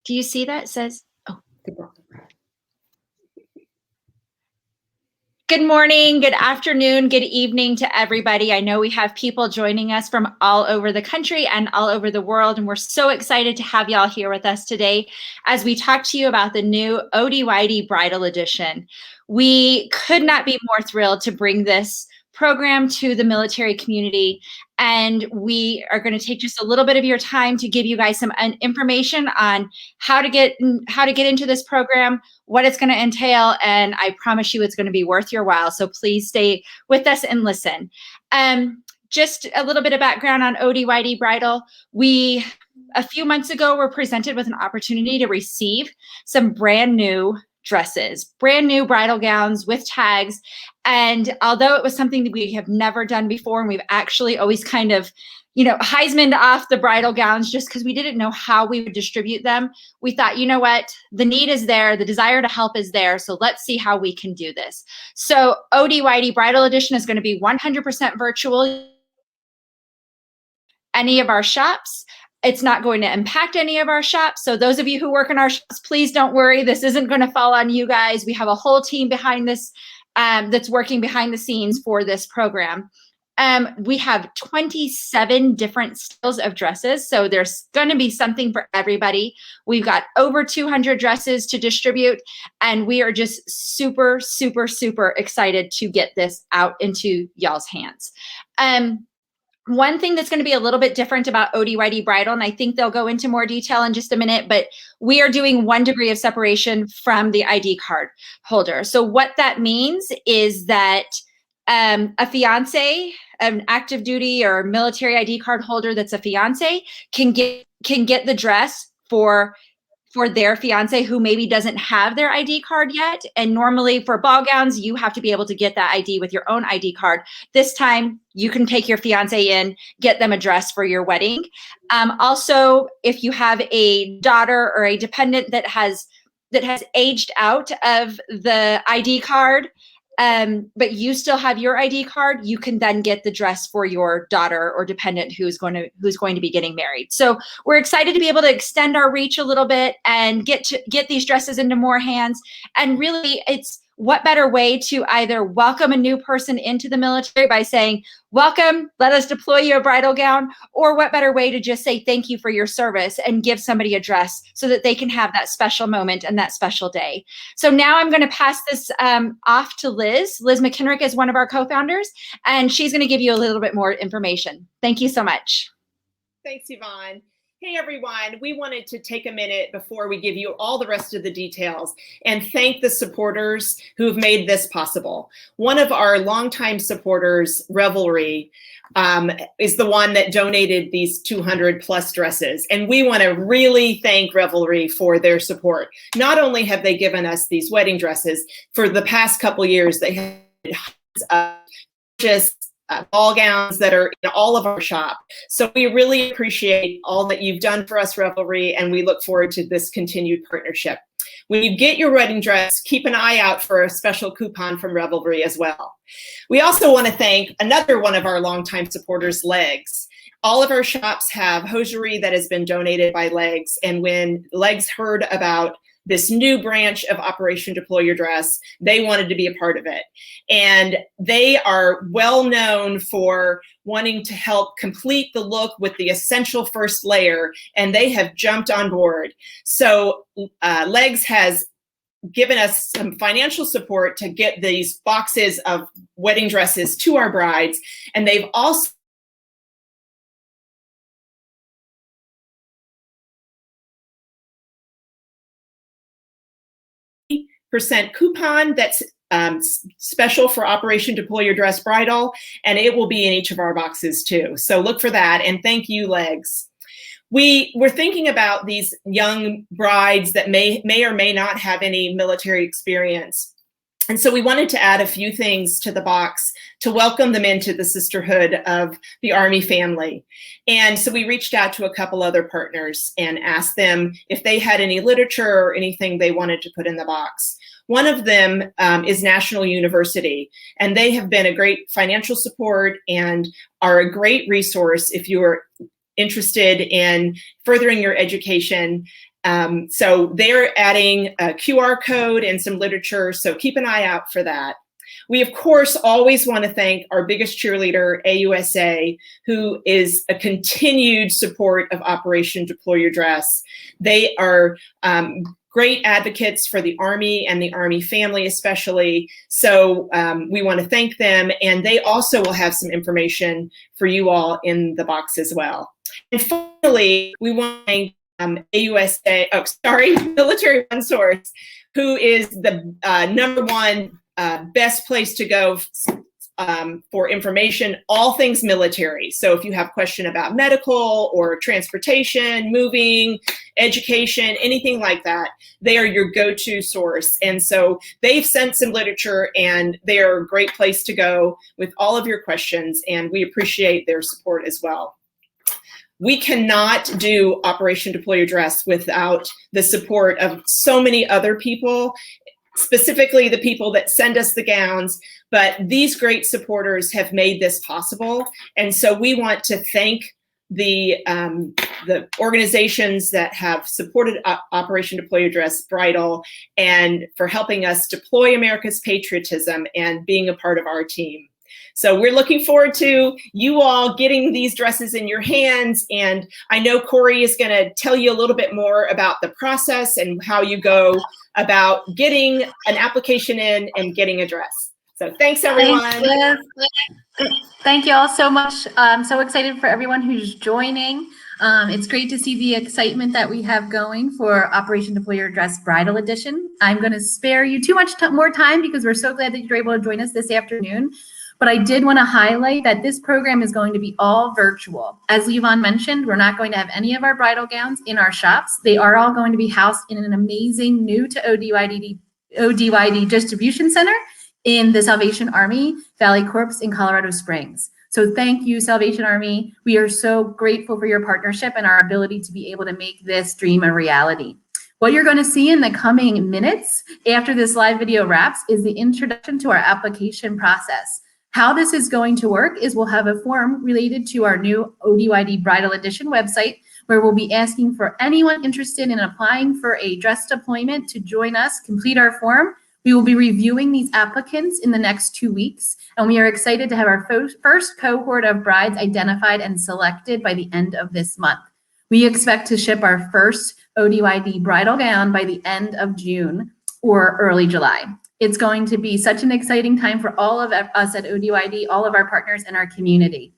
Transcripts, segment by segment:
Do you see that? It says, oh. Good morning, good afternoon, good evening to everybody. I know we have people joining us from all over the country and all over the world, and we're so excited to have y'all here with us today as we talk to you about the new ODYD Bridal Edition. We could not be more thrilled to bring this program to the military community, and we are going to take just a little bit of your time to give you guys some information on how to get into this program, what it's going to entail, and I promise you it's going to be worth your while. So please stay with us and listen. Just a little bit of background on ODYD Bridal. We, a few months ago, were presented with an opportunity to receive some brand new dresses, brand new bridal gowns with tags. And although it was something that we have never done before, and we've actually always kind of, Heismaned off the bridal gowns just because we didn't know how we would distribute them, we thought, you know what, the need is there, the desire to help is there, so let's see how we can do this. So ODYD Bridal Edition is going to be 100% virtual. Any of our shops. It's not going to impact any of our shops. So those of you who work in our shops, please don't worry. This isn't going to fall on you guys. We have a whole team behind this that's working behind the scenes for this program. We have 27 different styles of dresses. So there's going to be something for everybody. We've got over 200 dresses to distribute, and we are just super, super, super excited to get this out into y'all's hands. One thing that's going to be a little bit different about ODYD Bridal, and I think they'll go into more detail in just a minute, but we are doing 1 degree of separation from the ID card holder. So what that means is that a fiance, an active duty or military ID card holder that's a fiance can get the dress for their fiance who maybe doesn't have their ID card yet. And normally for ball gowns, you have to be able to get that ID with your own ID card. This time you can take your fiance in, get them a dress for your wedding. Also, if you have a daughter or a dependent that has aged out of the ID card, but you still have your ID card, you can then get the dress for your daughter or dependent who's going to be getting married. So we're excited to be able to extend our reach a little bit and get these dresses into more hands. And really, it's what better way to either welcome a new person into the military by saying, welcome, let us deploy you a bridal gown, or what better way to just say thank you for your service and give somebody a dress so that they can have that special moment and that special day. So now I'm going to pass this off to Liz. Liz McKenrick is one of our co-founders, and she's going to give you a little bit more information. Thank you so much. Thanks, Yvonne. Hey, everyone. We wanted to take a minute before we give you all the rest of the details and thank the supporters who have made this possible. One of our longtime supporters, Revelry, is the one that donated these 200 plus dresses. And we want to really thank Revelry for their support. Not only have they given us these wedding dresses, for the past couple years, they had hundreds of just ball gowns that are in all of our shop. So we really appreciate all that you've done for us, Revelry, and we look forward to this continued partnership. When you get your wedding dress, keep an eye out for a special coupon from Revelry as well. We also want to thank another one of our longtime supporters, Legs. All of our shops have hosiery that has been donated by Legs, and when Legs heard about this new branch of Operation Deploy Your Dress, they wanted to be a part of it. And they are well known for wanting to help complete the look with the essential first layer, and they have jumped on board. So Legs has given us some financial support to get these boxes of wedding dresses to our brides, and they've also % coupon that's special for Operation Deploy Your Dress Bridal, and it will be in each of our boxes too. So look for that, and thank you, Legs. We're thinking about these young brides that may or may not have any military experience. And so we wanted to add a few things to the box to welcome them into the sisterhood of the Army family. And so we reached out to a couple other partners and asked them if they had any literature or anything they wanted to put in the box. One of them is National University, and they have been a great financial support and are a great resource if you are interested in furthering your education. So they're adding a QR code and some literature, so keep an eye out for that. We, of course, always want to thank our biggest cheerleader, AUSA, who is a continued support of Operation Deploy Your Dress. They are great advocates for the Army and the Army family especially. So we want to thank them, and they also will have some information for you all in the box as well. And finally, we want to thank Military One Source, who is the #1 best place to go for information, all things military. So if you have a question about medical or transportation, moving, education, anything like that, they are your go-to source. And so they've sent some literature, and they are a great place to go with all of your questions, and we appreciate their support as well. We cannot do Operation Deploy Your Dress without the support of so many other people, specifically the people that send us the gowns, but these great supporters have made this possible. And so we want to thank the organizations that have supported Operation Deploy Your Dress, Bridal, and for helping us deploy America's patriotism and being a part of our team. So we're looking forward to you all getting these dresses in your hands. And I know Corey is going to tell you a little bit more about the process and how you go about getting an application in and getting a dress. So thanks, everyone. Thank you all so much. I'm so excited for everyone who's joining. It's great to see the excitement that we have going for Operation Deploy Your Dress Bridal Edition. I'm going to spare you too much more time because we're so glad that you're able to join us this afternoon. But I did want to highlight that this program is going to be all virtual. As Levon mentioned, we're not going to have any of our bridal gowns in our shops. They are all going to be housed in an amazing new to ODYD distribution center in the Salvation Army Valley Corps in Colorado Springs. So thank you, Salvation Army. We are so grateful for your partnership and our ability to be able to make this dream a reality. What you're going to see in the coming minutes after this live video wraps is the introduction to our application process. How this is going to work is we'll have a form related to our new ODYD Bridal Edition website, where we'll be asking for anyone interested in applying for a dress deployment to join us, complete our form. We will be reviewing these applicants in the next 2 weeks, and we are excited to have our first cohort of brides identified and selected by the end of this month. We expect to ship our first ODYD bridal gown by the end of June or early July. It's going to be such an exciting time for all of us at ODYD, all of our partners and our community.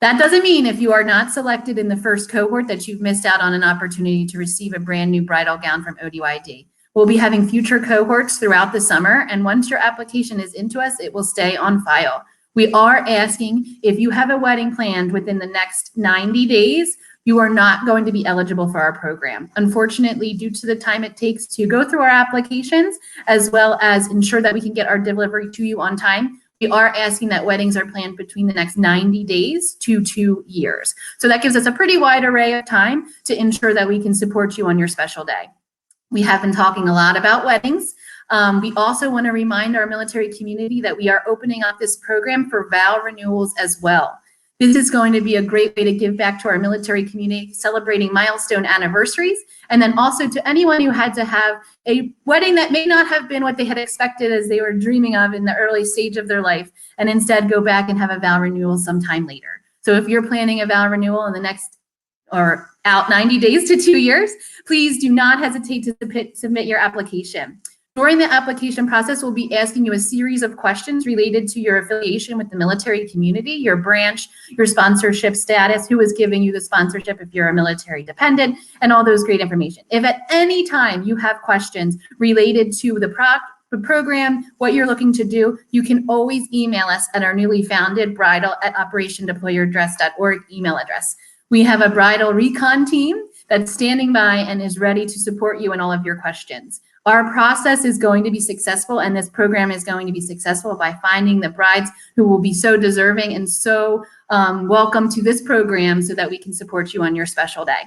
That doesn't mean if you are not selected in the first cohort that you've missed out on an opportunity to receive a brand new bridal gown from ODYD. We'll be having future cohorts throughout the summer, and once your application is into us, it will stay on file. We are asking if you have a wedding planned within the next 90 days, you are not going to be eligible for our program. Unfortunately, due to the time it takes to go through our applications, as well as ensure that we can get our delivery to you on time, we are asking that weddings are planned between the next 90 days to 2 years. So that gives us a pretty wide array of time to ensure that we can support you on your special day. We have been talking a lot about weddings. We also want to remind our military community that we are opening up this program for vow renewals as well. This is going to be a great way to give back to our military community, celebrating milestone anniversaries, and then also to anyone who had to have a wedding that may not have been what they had expected as they were dreaming of in the early stage of their life, and instead go back and have a vow renewal sometime later. So if you're planning a vow renewal in the next or out 90 days to 2 years, please do not hesitate to submit your application. During the application process, we'll be asking you a series of questions related to your affiliation with the military community, your branch, your sponsorship status, who is giving you the sponsorship if you're a military dependent, and all those great information. If at any time you have questions related to the program, what you're looking to do, you can always email us at our newly founded bridal@operationdeployyourdress.org email address. We have a bridal recon team that's standing by and is ready to support you in all of your questions. Our process is going to be successful, and this program is going to be successful by finding the brides who will be so deserving and so welcome to this program so that we can support you on your special day.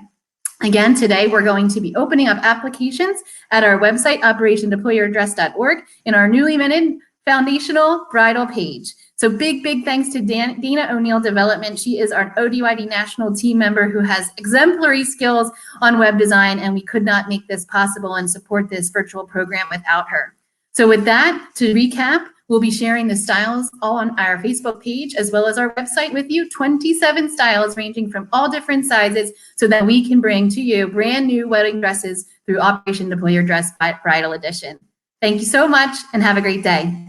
Again, today we're going to be opening up applications at our website, operationdeployyourdress.org, in our newly minted foundational bridal page. So big thanks to Dana O'Neill Development. She is our ODYD National Team member who has exemplary skills on web design, and we could not make this possible and support this virtual program without her. So with that, to recap, we'll be sharing the styles all on our Facebook page as well as our website with you, 27 styles ranging from all different sizes so that we can bring to you brand new wedding dresses through Operation Deploy Your Dress Bridal Edition. Thank you so much and have a great day.